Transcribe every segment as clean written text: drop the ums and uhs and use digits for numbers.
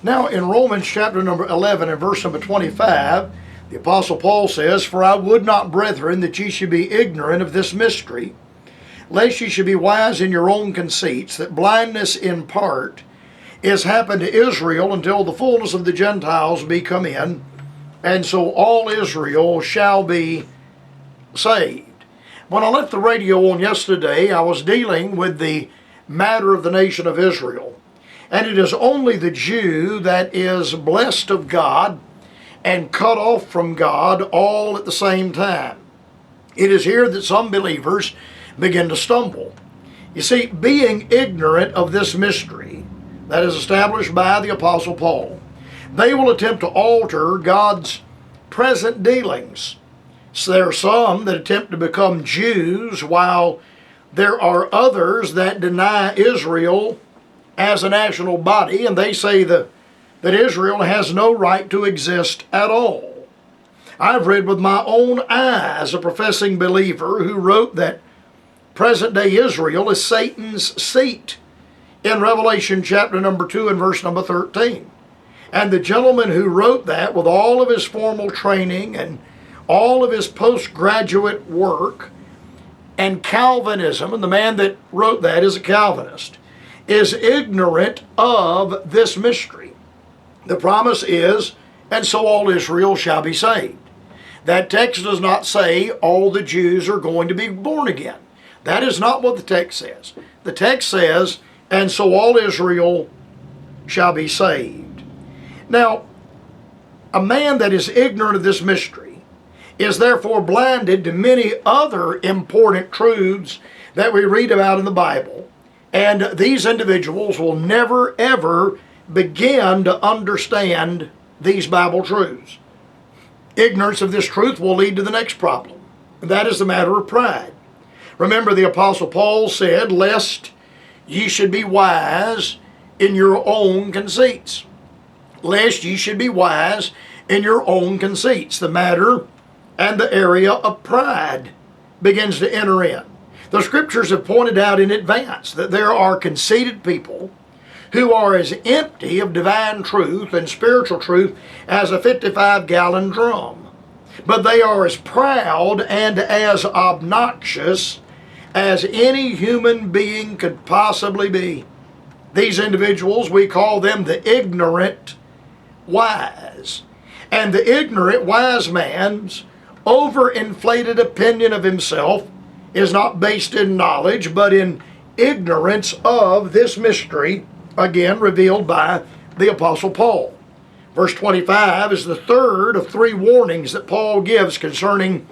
Now in Romans chapter number 11 and verse number 25, the Apostle Paul says, "For I would not, brethren, that ye should be ignorant of this mystery, lest ye should be wise in your own conceits, that blindness in part is happened to Israel until the fullness of the Gentiles be come in, and so all Israel shall be saved." When I left the radio on yesterday, I was dealing with the matter of the nation of Israel. And it is only the Jew that is blessed of God and cut off from God all at the same time. It is here that some believers begin to stumble. You see, being ignorant of this mystery that is established by the Apostle Paul, they will attempt to alter God's present dealings. So there are some that attempt to become Jews, while there are others that deny Israel as a national body, and they say that Israel has no right to exist at all. I've read with my own eyes a professing believer who wrote that present-day Israel is Satan's seat in Revelation chapter number 2 and verse number 13. And the gentleman who wrote that, with all of his formal training and all of his postgraduate work and Calvinism, and the man that wrote that is a Calvinist, is ignorant of this mystery. The promise is, "And so all Israel shall be saved." That text does not say all the Jews are going to be born again. That is not what the text says. The text says, "And so all Israel shall be saved." Now, a man that is ignorant of this mystery is therefore blinded to many other important truths that we read about in the Bible. And these individuals will never, ever begin to understand these Bible truths. Ignorance of this truth will lead to the next problem, and that is the matter of pride. Remember, the Apostle Paul said, "Lest ye should be wise in your own conceits." Lest ye should be wise in your own conceits. The matter and the area of pride begins to enter in. The Scriptures have pointed out in advance that there are conceited people who are as empty of divine truth and spiritual truth as a 55-gallon drum. But they are as proud and as obnoxious as any human being could possibly be. These individuals, we call them the ignorant wise. And the ignorant wise man's overinflated opinion of himself is not based in knowledge, but in ignorance of this mystery, again revealed by the Apostle Paul. Verse 25 is the third of three warnings that Paul gives concerning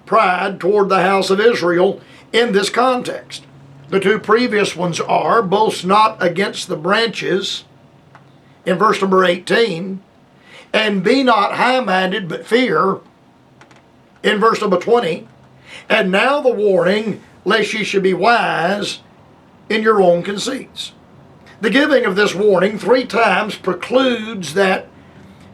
pride toward the house of Israel in this context. The two previous ones are, "Boast not against the branches," in verse number 18, and "Be not high-minded, but fear," in verse number 20. And now the warning, "Lest ye should be wise in your own conceits." The giving of this warning 3 times precludes that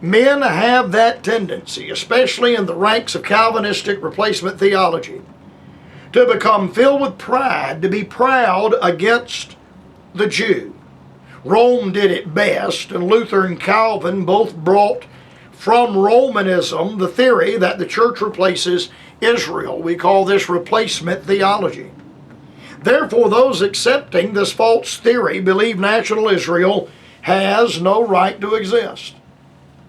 men have that tendency, especially in the ranks of Calvinistic replacement theology, to become filled with pride, to be proud against the Jew. Rome did it best, and Luther and Calvin both brought from Romanism the theory that the church replaces Israel. We call this replacement theology. Therefore, those accepting this false theory believe national Israel has no right to exist.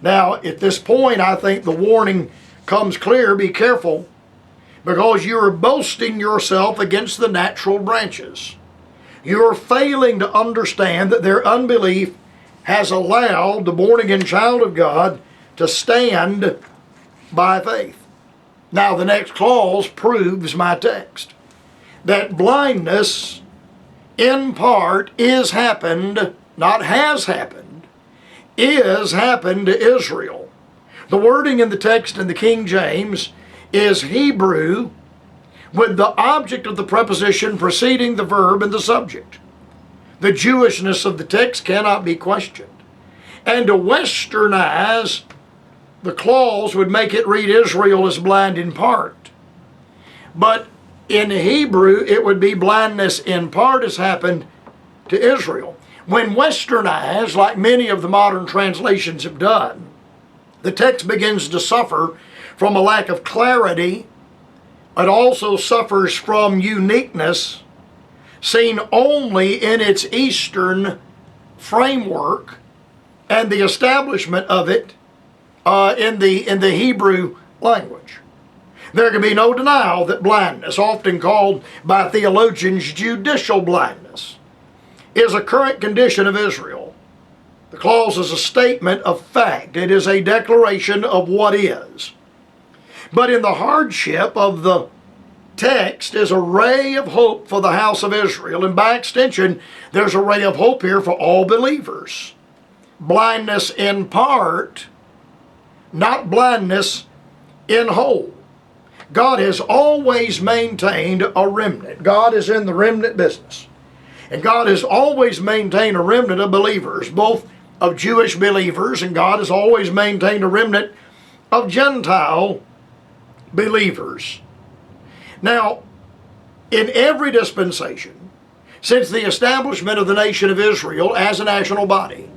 Now, at this point, I think the warning comes clear: be careful, because you are boasting yourself against the natural branches. You are failing to understand that their unbelief has allowed the born-again child of God to stand by faith. Now, the next clause proves my text, that blindness in part is happened, not has happened, is happened to Israel. The wording in the text in the King James is Hebrew with the object of the preposition preceding the verb and the subject. The Jewishness of the text cannot be questioned. And to westernize the clause would make it read Israel is blind in part. But in Hebrew, it would be blindness in part has happened to Israel. When westernized, like many of the modern translations have done, the text begins to suffer from a lack of clarity. It also suffers from uniqueness, seen only in its Eastern framework and the establishment of it in the Hebrew language. There can be no denial that blindness, often called by theologians judicial blindness, is a current condition of Israel. The clause is a statement of fact. It is a declaration of what is. But in the hardship of the text is a ray of hope for the house of Israel. And by extension, there's a ray of hope here for all believers. Blindness in part, not blindness in whole. God has always maintained a remnant. God is in the remnant business. And God has always maintained a remnant of believers, both of Jewish believers, and God has always maintained a remnant of Gentile believers. Now, in every dispensation, since the establishment of the nation of Israel as a national body,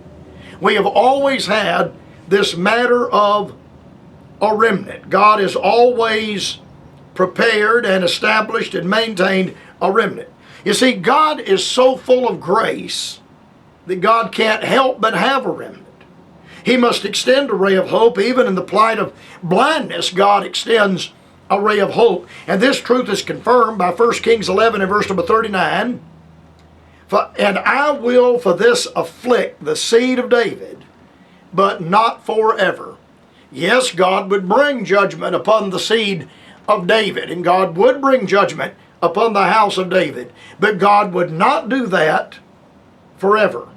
we have always had this matter of a remnant. God has always prepared and established and maintained a remnant. You see, God is so full of grace that God can't help but have a remnant. He must extend a ray of hope. Even in the plight of blindness, God extends a ray of hope. And this truth is confirmed by 1 Kings 11 and verse number 39. And I will for this afflict the seed of David, but not forever. Yes, God would bring judgment upon the seed of David, and God would bring judgment upon the house of David, but God would not do that forever.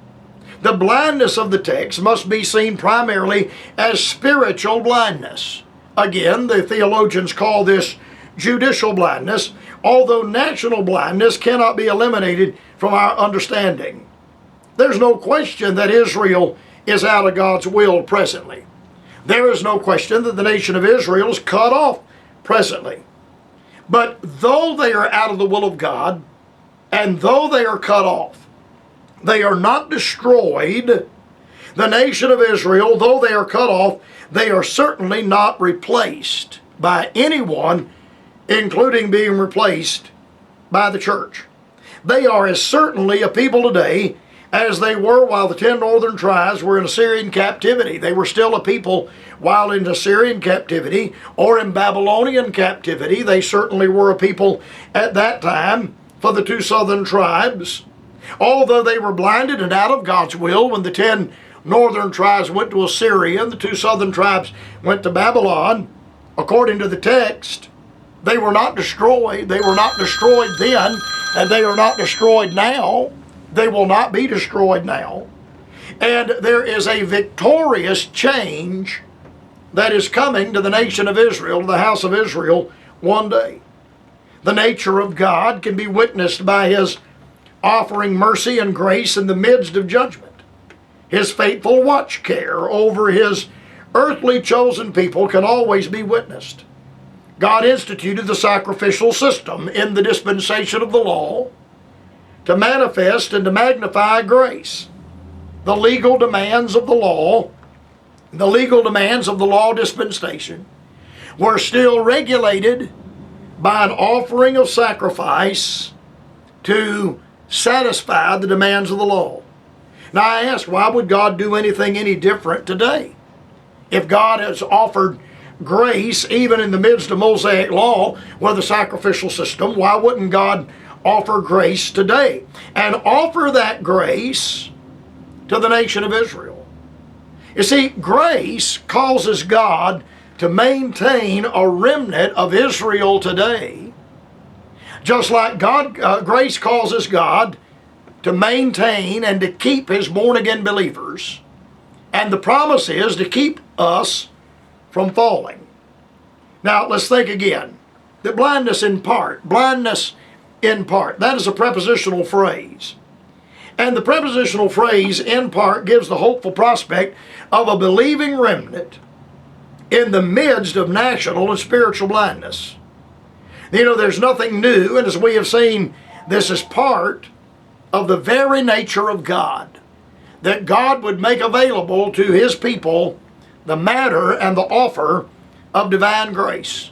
The blindness of the text must be seen primarily as spiritual blindness. Again, the theologians call this judicial blindness, although national blindness cannot be eliminated from our understanding. There's no question that Israel is out of God's will presently. There is no question that the nation of Israel is cut off presently. But though they are out of the will of God, and though they are cut off, they are not destroyed. The nation of Israel, though they are cut off, they are certainly not replaced by anyone, including being replaced by the church. They are as certainly a people today as they were while the 10 northern tribes were in Assyrian captivity. They were still a people while in Assyrian captivity or in Babylonian captivity. They certainly were a people at that time for the 2 southern tribes. Although they were blinded and out of God's will when the 10 northern tribes went to Assyria and the 2 southern tribes went to Babylon, according to the text, they were not destroyed. They were not destroyed then, and they are not destroyed now. They will not be destroyed now. And there is a victorious change that is coming to the nation of Israel, to the house of Israel, one day. The nature of God can be witnessed by His offering mercy and grace in the midst of judgment. His faithful watch care over His earthly chosen people can always be witnessed. God instituted the sacrificial system in the dispensation of the law to manifest and to magnify grace. The legal demands of the law dispensation were still regulated by an offering of sacrifice to satisfy the demands of the law. Now I ask, why would God do anything any different today? If God has offered grace even in the midst of Mosaic law with a sacrificial system, why wouldn't God offer grace today and offer that grace to the nation of Israel? You see, grace causes God to maintain a remnant of Israel today, just like grace causes God to maintain and to keep His born-again believers, and the promise is to keep us from falling. Now, let's think again. The blindness in part, that is a prepositional phrase. And the prepositional phrase, in part, gives the hopeful prospect of a believing remnant in the midst of national and spiritual blindness. You know, there's nothing new, and as we have seen, this is part of the very nature of God. that God would make available to His people the matter and the offer of divine grace.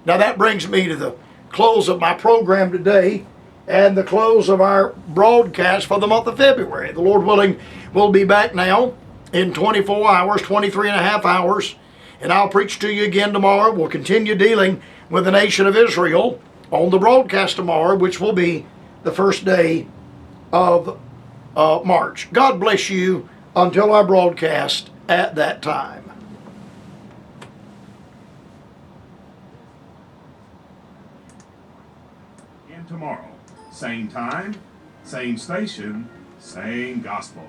Now that brings me to the close of my program today and the close of our broadcast for the month of February. The Lord willing, we'll be back now in 24 hours, 23 and a half hours, and I'll preach to you again tomorrow. We'll continue dealing with the nation of Israel on the broadcast tomorrow, which will be the first day of March. God bless you until our broadcast at that time. And tomorrow, same time, same station, same gospel.